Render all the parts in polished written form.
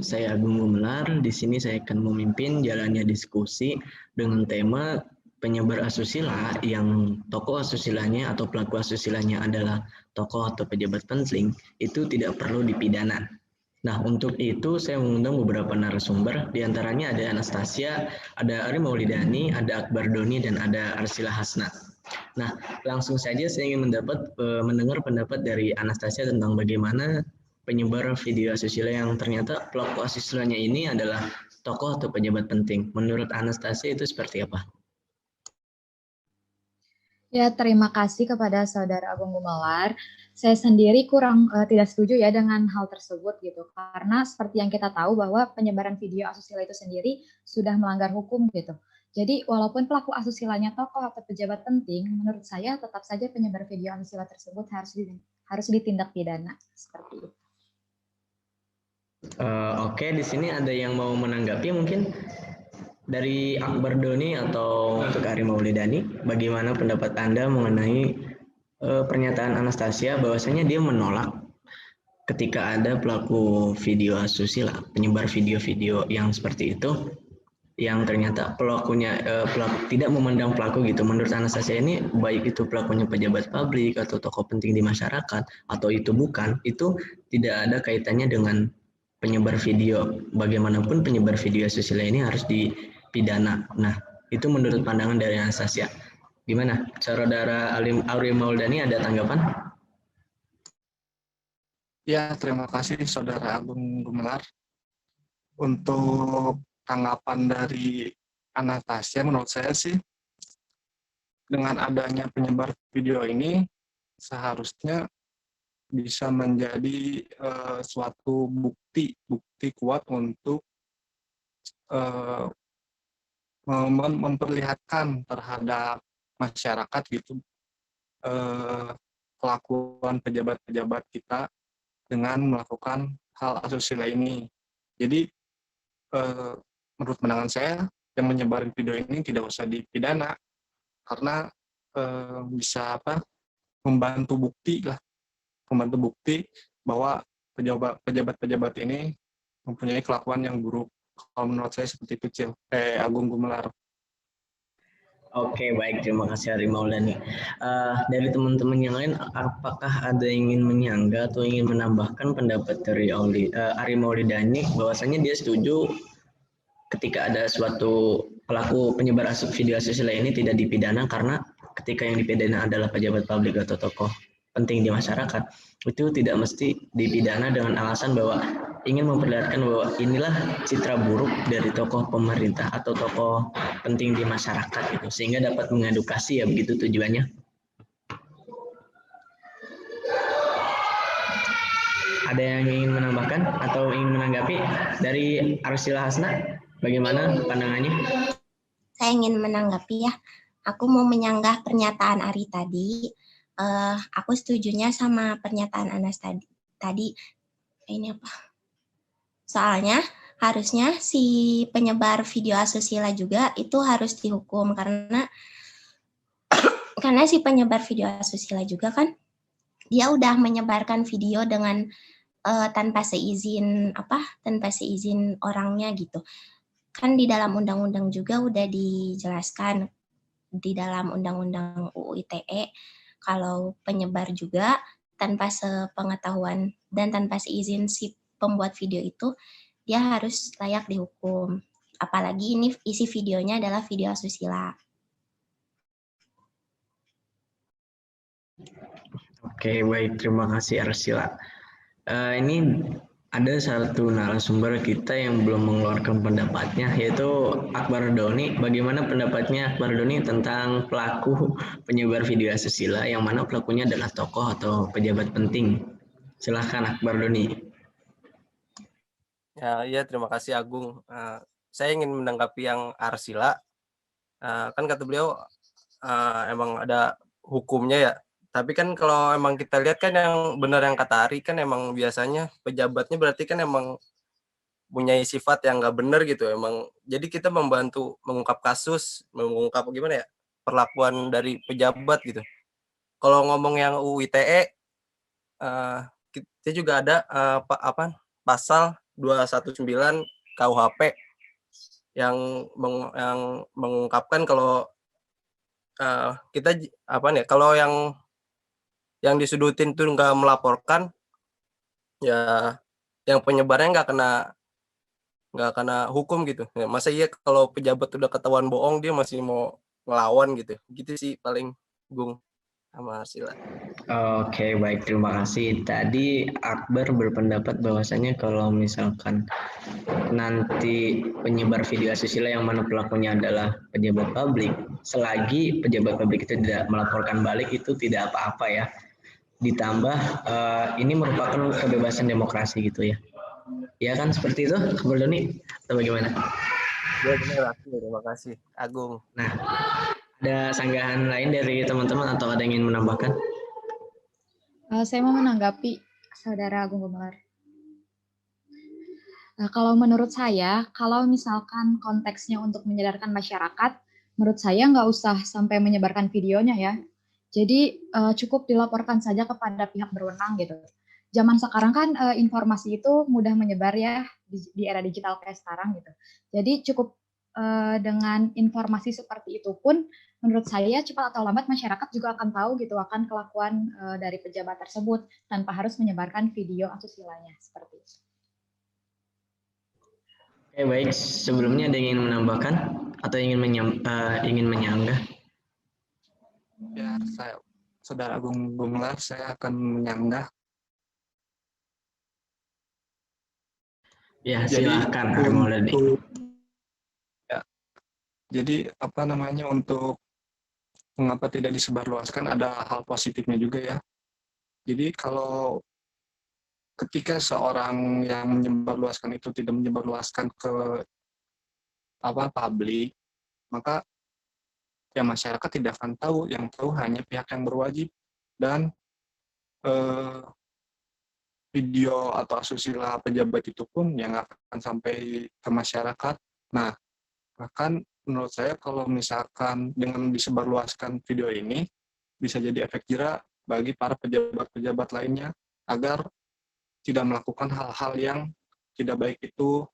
saya Agung Gumelar. Di sini saya akan memimpin jalannya diskusi dengan tema penyebar asusila yang tokoh asusilanya atau pelaku asusilanya adalah tokoh atau pejabat penting, itu tidak perlu dipidana. Nah, untuk itu saya mengundang beberapa narasumber, di antaranya ada Anastasia, ada Ari Maulidani, ada Akbar Doni, dan ada Arsila Hasna. Nah, langsung saja saya ingin mendengar pendapat dari Anastasia tentang bagaimana penyebar video asusila yang ternyata pelaku asusilanya ini adalah tokoh atau pejabat penting. Menurut Anastasia itu seperti apa? Ya, terima kasih kepada Saudara Agung Gumelar. Saya sendiri kurang tidak setuju ya dengan hal tersebut gitu. Karena seperti yang kita tahu bahwa penyebaran video asusila itu sendiri sudah melanggar hukum gitu. Jadi walaupun pelaku asusilanya tokoh atau pejabat penting, menurut saya tetap saja penyebar video asusila tersebut harus ditindak pidana seperti itu. Oke, di sini ada yang mau menanggapi mungkin? Dari Akbar Doni atau untuk Ari Maulidani, bagaimana pendapat Anda mengenai pernyataan Anastasia bahwasanya dia menolak ketika ada pelaku video asusila, penyebar video-video yang seperti itu, yang ternyata pelakunya tidak memandang pelaku gitu. Menurut Anastasia ini, baik itu pelakunya pejabat publik atau tokoh penting di masyarakat, atau itu bukan, itu tidak ada kaitannya dengan penyebar video. Bagaimanapun penyebar video asusila ini harus dipidana. Nah, itu menurut pandangan dari Anastasia. Gimana? Saudara Auri Maulidani ada tanggapan? Ya, terima kasih Saudara Agung Gumelar. Untuk tanggapan dari Anastasia, menurut saya sih, dengan adanya penyebar video ini, seharusnya bisa menjadi suatu bukti kuat untuk memperlihatkan terhadap masyarakat gitu kelakuan pejabat-pejabat kita dengan melakukan hal asusila ini. Jadi menurut pandangan saya, yang menyebarin video ini tidak usah dipidana karena bisa membantu bukti bahwa pejabat-pejabat ini mempunyai kelakuan yang buruk. Kalau menurut saya seperti itu, Agung Gumelar. Oke, baik. Terima kasih Ari Maulani. Dari teman-teman yang lain, apakah ada yang ingin menyangga atau ingin menambahkan pendapat dari Ari Maulidani bahwasanya dia setuju ketika ada suatu pelaku penyebar video asusila ini tidak dipidana karena ketika yang dipidana adalah pejabat publik atau tokoh penting di masyarakat, itu tidak mesti dipidana dengan alasan bahwa ingin memperlihatkan bahwa inilah citra buruk dari tokoh pemerintah atau tokoh penting di masyarakat gitu, sehingga dapat mengedukasi, ya begitu tujuannya. Ada yang ingin menambahkan atau ingin menanggapi dari Arsila Hasna? Bagaimana pandangannya? Saya ingin menanggapi ya. Aku mau menyanggah pernyataan Ari tadi. Aku setujunya sama pernyataan Anas tadi. Ini apa? Soalnya harusnya si penyebar video asusila juga itu harus dihukum karena si penyebar video asusila juga kan dia udah menyebarkan video dengan tanpa seizin orangnya gitu. Kan di dalam undang-undang juga udah dijelaskan di dalam undang-undang UU ITE kalau penyebar juga tanpa sepengetahuan dan tanpa seizin si pembuat video itu dia harus layak dihukum. Apalagi ini isi videonya adalah video asusila. Oke, baik. Terima kasih Arsila. Ini ada satu narasumber kita yang belum mengeluarkan pendapatnya, yaitu Akbar Doni. Bagaimana pendapatnya Akbar Doni tentang pelaku penyebar video asusila yang mana pelakunya adalah tokoh atau pejabat penting? Silahkan Akbar Doni. Ya, terima kasih Agung. Saya ingin menanggapi yang Arsila. Kan kata beliau emang ada hukumnya ya. Tapi kan kalau emang kita lihat kan yang benar yang kata Ari kan emang biasanya pejabatnya berarti kan emang punya sifat yang nggak benar gitu emang. Jadi kita membantu mengungkap kasus, mengungkap gimana ya perlakuan dari pejabat gitu. Kalau ngomong yang UU ITE kita juga ada pasal 219 KUHP yang mengungkapkan kalau kita kalau yang disudutin tuh nggak melaporkan, ya yang penyebarnya nggak kena hukum gitu. Ya, masa iya kalau pejabat udah ketahuan bohong dia masih mau ngelawan gitu. Gitu sih paling Gung sama Sila. Oke, baik, terima kasih. Tadi Akbar berpendapat bahwasanya kalau misalkan nanti penyebar video asusila yang mana pelakunya adalah pejabat publik, selagi pejabat publik itu tidak melaporkan balik itu tidak apa-apa ya. Ditambah ini merupakan kebebasan demokrasi gitu ya. Ya kan seperti itu, Akbar Doni? Atau bagaimana? Ya benar, terima kasih Agung. Nah, ada sanggahan lain dari teman-teman atau ada yang ingin menambahkan? Saya mau menanggapi Saudara Agung Gumelar. Kalau menurut saya, kalau misalkan konteksnya untuk menyadarkan masyarakat, menurut saya nggak usah sampai menyebarkan videonya ya. Jadi cukup dilaporkan saja kepada pihak berwenang gitu. Zaman sekarang kan informasi itu mudah menyebar ya di era digital kayak sekarang gitu. Jadi cukup dengan informasi seperti itu pun menurut saya cepat atau lambat masyarakat juga akan tahu gitu akan kelakuan dari pejabat tersebut tanpa harus menyebarkan video asusilanya seperti itu. Oke, baik. Sebelumnya ada yang ingin menambahkan atau ingin menyanggah? Ya, Saudara Agung Gumelar, saya akan menyanggah. Ya, silakan Armaulani. Ya, jadi untuk mengapa tidak disebarluaskan ada hal positifnya juga ya. Jadi kalau ketika seorang yang menyebarluaskan itu tidak menyebarluaskan ke publik, maka ya masyarakat tidak akan tahu, yang tahu hanya pihak yang berwajib, dan video atau asusila pejabat itu pun yang akan sampai ke masyarakat. Nah, bahkan menurut saya kalau misalkan dengan disebarluaskan video ini bisa jadi efek jera bagi para pejabat-pejabat lainnya agar tidak melakukan hal-hal yang tidak baik itu,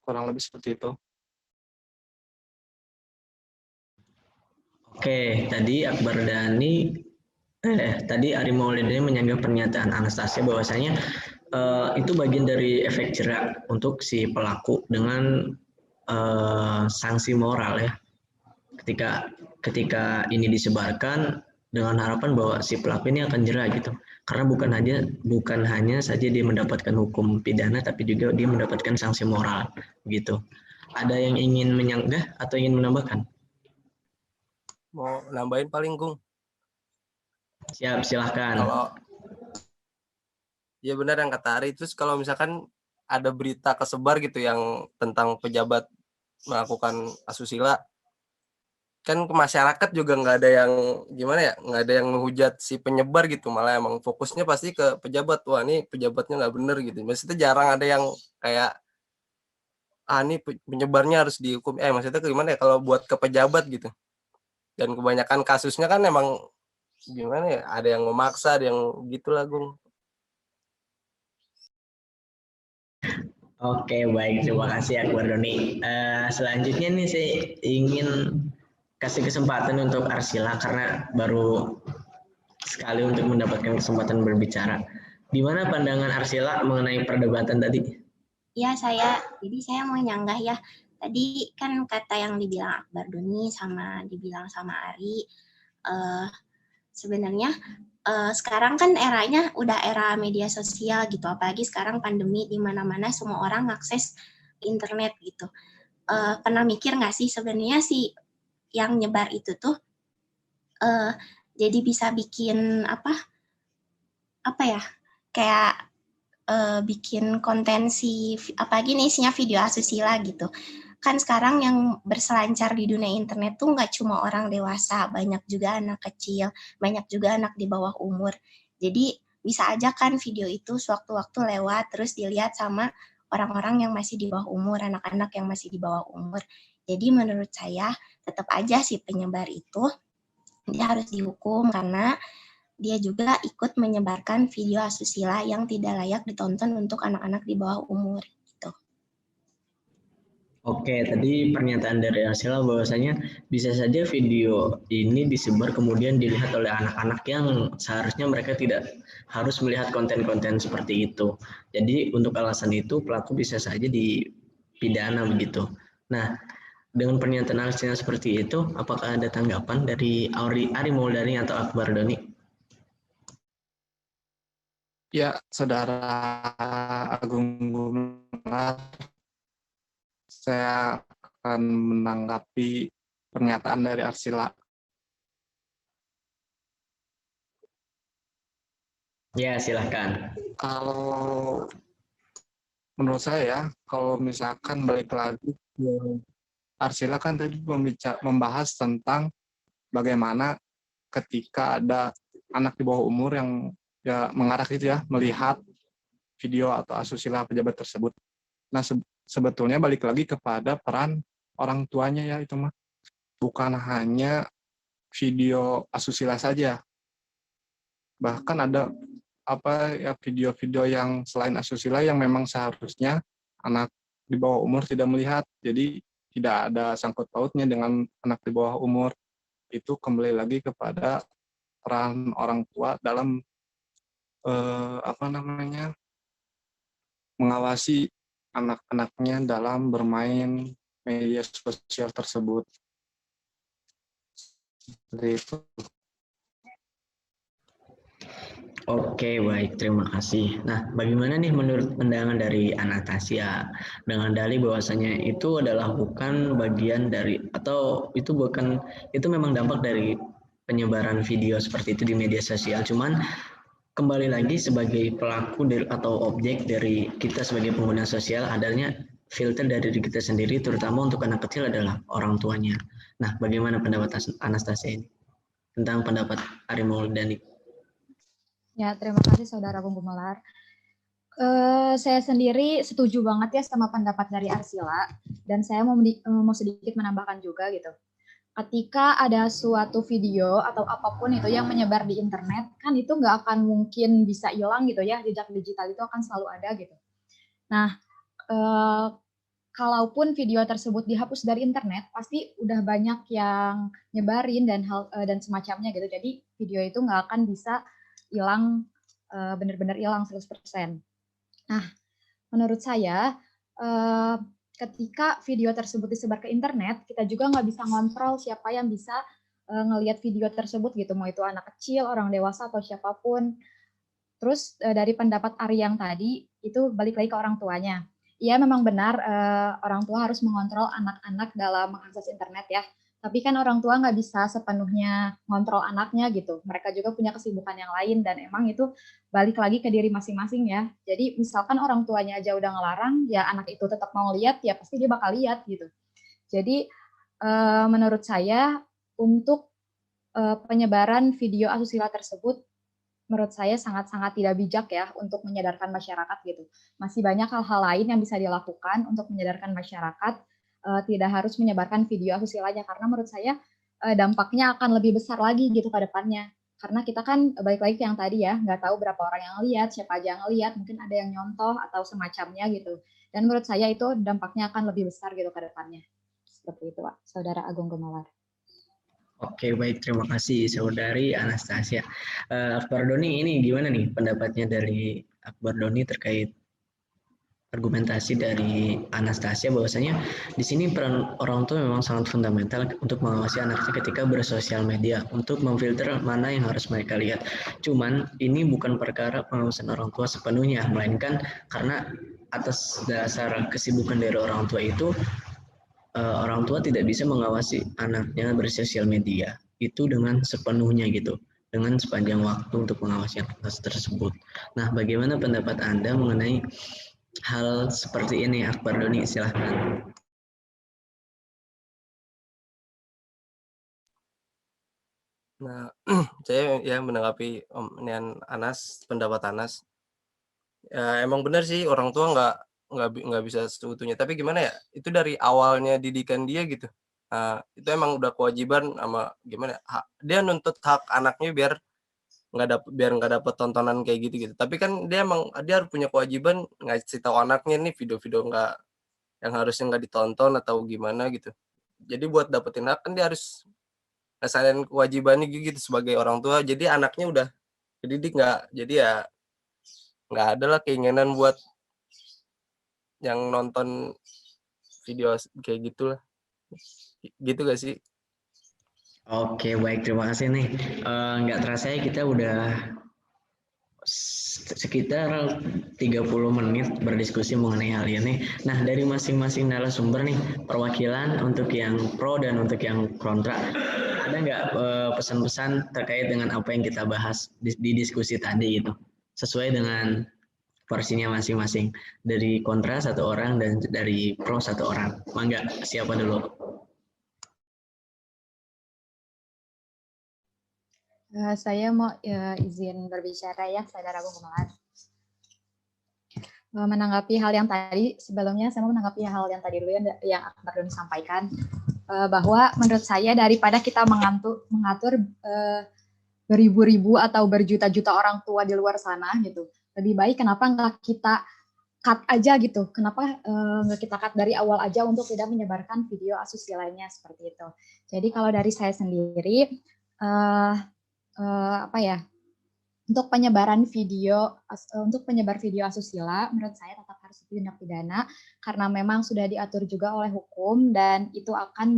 kurang lebih seperti itu. Oke, tadi tadi Ari Maulidani menyanggah pernyataan Anastasia bahwasanya itu bagian dari efek jerak untuk si pelaku dengan sanksi moral ya. Ketika ini disebarkan dengan harapan bahwa si pelaku ini akan jera gitu. Karena bukan hanya saja dia mendapatkan hukum pidana tapi juga dia mendapatkan sanksi moral gitu. Ada yang ingin menyanggah atau ingin menambahkan? Mau nambahin paling Gung. Siap, silahkan. Kalau ya benar yang kata Ari, terus kalau misalkan ada berita kesebar gitu yang tentang pejabat melakukan asusila, kan ke masyarakat juga nggak ada yang nggak ada yang menghujat si penyebar gitu, malah emang fokusnya pasti ke pejabat. Wah, ini pejabatnya nggak bener gitu. Maksudnya jarang ada yang kayak ini penyebarnya harus dihukum. Maksudnya gimana ya kalau buat ke pejabat gitu. Dan kebanyakan kasusnya kan emang gimana ya, ada yang memaksa, ada yang gitulah Gung. Oke, baik, terima kasih Akbar Doni. Selanjutnya nih saya ingin kasih kesempatan untuk Arsila karena baru sekali untuk mendapatkan kesempatan berbicara. Gimana pandangan Arsila mengenai perdebatan tadi? Ya, jadi saya mau nyanggah ya. Tadi kan kata yang dibilang Akbar Doni sama dibilang sama Ari, sebenarnya sekarang kan eranya udah era media sosial gitu, apalagi sekarang pandemi di mana-mana semua orang akses internet gitu. Pernah mikir nggak sih sebenarnya si yang nyebar itu tuh jadi bisa bikin kayak bikin konten apalagi nih isinya video asusila gitu. Kan sekarang yang berselancar di dunia internet tuh nggak cuma orang dewasa, banyak juga anak kecil, banyak juga anak di bawah umur. Jadi bisa aja kan video itu sewaktu-waktu lewat terus dilihat sama orang-orang yang masih di bawah umur, anak-anak yang masih di bawah umur. Jadi menurut saya tetap aja si penyebar itu dia harus dihukum karena dia juga ikut menyebarkan video asusila yang tidak layak ditonton untuk anak-anak di bawah umur. Gitu. Oke, tadi pernyataan dari Arsila bahwasanya bisa saja video ini disebar kemudian dilihat oleh anak-anak yang seharusnya mereka tidak harus melihat konten-konten seperti itu. Jadi untuk alasan itu pelaku bisa saja dipidana begitu. Nah, dengan pernyataan Arsila seperti itu, apakah ada tanggapan dari Ari Mauldani atau Akbar Doni? Ya, Saudara Agung Gumelar, saya akan menanggapi pernyataan dari Arsila. Ya, silahkan. Kalau menurut saya, kalau misalkan balik lagi, Arsila kan tadi membahas tentang bagaimana ketika ada anak di bawah umur yang ya mengarah gitu ya, melihat video atau asusila pejabat tersebut. Nah, sebetulnya balik lagi kepada peran orang tuanya ya itu mah. Bukan hanya video asusila saja. Bahkan ada video-video yang selain asusila yang memang seharusnya anak di bawah umur tidak melihat. Jadi tidak ada sangkut pautnya dengan anak di bawah umur. Itu kembali lagi kepada peran orang tua dalam mengawasi anak-anaknya dalam bermain media sosial tersebut. Seperti itu. Oke, baik. Terima kasih. Nah, bagaimana nih menurut pandangan dari Anastasia dengan dalih bahwasanya itu adalah bukan bagian dari atau itu memang dampak dari penyebaran video seperti itu di media sosial. Cuman kembali lagi sebagai pelaku atau objek dari kita sebagai pengguna sosial adanya filter dari diri kita sendiri, terutama untuk anak kecil adalah orang tuanya. Nah, bagaimana pendapat Anastasia ini tentang pendapat Ari Mauldani? Ya, terima kasih Saudara Agung Gumelar. Saya sendiri setuju banget ya sama pendapat dari Arsila, dan saya mau sedikit menambahkan juga gitu. Ketika ada suatu video atau apapun itu yang menyebar di internet, kan itu nggak akan mungkin bisa hilang gitu ya, jejak digital itu akan selalu ada gitu. Nah, kalaupun video tersebut dihapus dari internet, pasti udah banyak yang nyebarin dan semacamnya gitu. Jadi video itu nggak akan bisa hilang, benar-benar hilang 100%. Nah, menurut saya ketika video tersebut disebar ke internet, kita juga nggak bisa ngontrol siapa yang bisa ngelihat video tersebut gitu, mau itu anak kecil, orang dewasa atau siapapun. Terus dari pendapat Ari yang tadi itu balik lagi ke orang tuanya. Iya, memang benar orang tua harus mengontrol anak-anak dalam mengakses internet ya. Tapi kan orang tua nggak bisa sepenuhnya ngontrol anaknya gitu. Mereka juga punya kesibukan yang lain dan emang itu balik lagi ke diri masing-masing ya. Jadi misalkan orang tuanya aja udah ngelarang, ya anak itu tetap mau lihat, ya pasti dia bakal lihat gitu. Jadi menurut saya untuk penyebaran video asusila tersebut, menurut saya sangat-sangat tidak bijak ya untuk menyadarkan masyarakat gitu. Masih banyak hal-hal lain yang bisa dilakukan untuk menyadarkan masyarakat, tidak harus menyebarkan video asusilanya, karena menurut saya dampaknya akan lebih besar lagi gitu ke depannya. Karena kita kan balik lagi ke yang tadi ya, nggak tahu berapa orang yang lihat, siapa aja yang lihat, mungkin ada yang nyontoh atau semacamnya gitu. Dan menurut saya itu dampaknya akan lebih besar gitu ke depannya. Seperti itu, Pak. Saudara Agung Gumelar. Oke, baik. Terima kasih, Saudari Anastasia. Akbar Doni, ini gimana nih pendapatnya dari Akbar Doni terkait argumentasi dari Anastasia bahwasanya di sini peran orang tua memang sangat fundamental untuk mengawasi anaknya ketika bersosial media untuk memfilter mana yang harus mereka lihat. Cuman ini bukan perkara pengawasan orang tua sepenuhnya, melainkan karena atas dasar kesibukan dari orang tua itu orang tua tidak bisa mengawasi anaknya bersosial media itu dengan sepenuhnya gitu, dengan sepanjang waktu untuk mengawasi anak tersebut. Nah, bagaimana pendapat Anda mengenai hal seperti ini, Akbar Doni? Silahkan. Nah, saya ya menanggapi Anas, pendapat Anas. Ya, emang benar sih orang tua nggak bisa seutuhnya. Tapi gimana ya? Itu dari awalnya didikan dia gitu. Itu emang udah kewajiban sama gimana? Dia nuntut hak anaknya biar biar nggak dapat tontonan kayak gitu. Tapi kan dia harus punya kewajiban ngasih tahu anaknya nih video-video yang harusnya nggak ditonton atau gimana gitu. Jadi buat dapetin hak kan dia harus ngelaksanain kewajibannya gitu sebagai orang tua. Jadi anaknya udah kedidik jadi ya nggak ada lah keinginan buat yang nonton video kayak gitulah. Gitu gak sih? Oke, baik, terima kasih nih. Nggak terasa ya kita udah sekitar 30 menit berdiskusi mengenai hal ini. Nah, dari masing-masing narasumber nih, perwakilan untuk yang pro dan untuk yang kontra, ada nggak pesan-pesan terkait dengan apa yang kita bahas di diskusi tadi gitu? Sesuai dengan porsinya masing-masing. Dari kontra 1 orang dan dari pro 1 orang. Mangga, siapa dulu? Saya mau izin berbicara ya, Saudara Agung Gumelar. Menanggapi hal yang tadi, sebelumnya saya mau menanggapi hal yang tadi dulu yang Akbar Doni sampaikan, bahwa menurut saya daripada kita mengatur beribu-ribu atau berjuta-juta orang tua di luar sana gitu, lebih baik kenapa nggak kita cut aja gitu, kenapa nggak kita cut dari awal aja untuk tidak menyebarkan video asusila-nya seperti itu. Jadi kalau dari saya sendiri, untuk penyebar video asusila menurut saya tetap harus ditindak pidana karena memang sudah diatur juga oleh hukum dan itu akan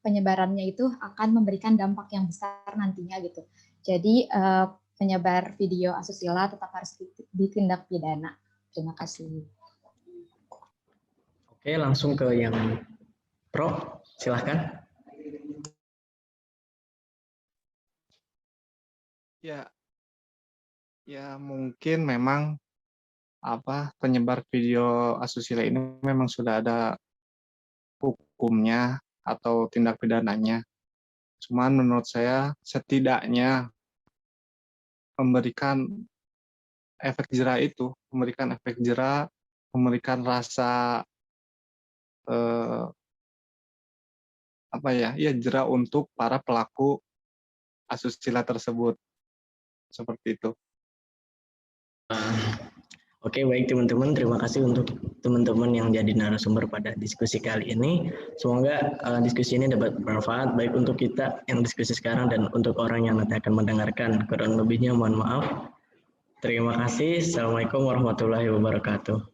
penyebarannya itu akan memberikan dampak yang besar nantinya gitu. Jadi penyebar video asusila tetap harus ditindak pidana. Terima kasih. Oke, langsung ke yang pro, silahkan. Ya mungkin memang penyebar video asusila ini memang sudah ada hukumnya atau tindak pidananya. Cuman menurut saya setidaknya memberikan efek jera itu, memberikan rasa jera untuk para pelaku asusila tersebut. Seperti itu. Oke, baik teman-teman, terima kasih untuk teman-teman yang jadi narasumber pada diskusi kali ini. Semoga diskusi ini dapat bermanfaat baik untuk kita yang diskusi sekarang dan untuk orang yang nanti akan mendengarkan. Kurang lebihnya mohon maaf. Terima kasih. Assalamualaikum warahmatullahi wabarakatuh.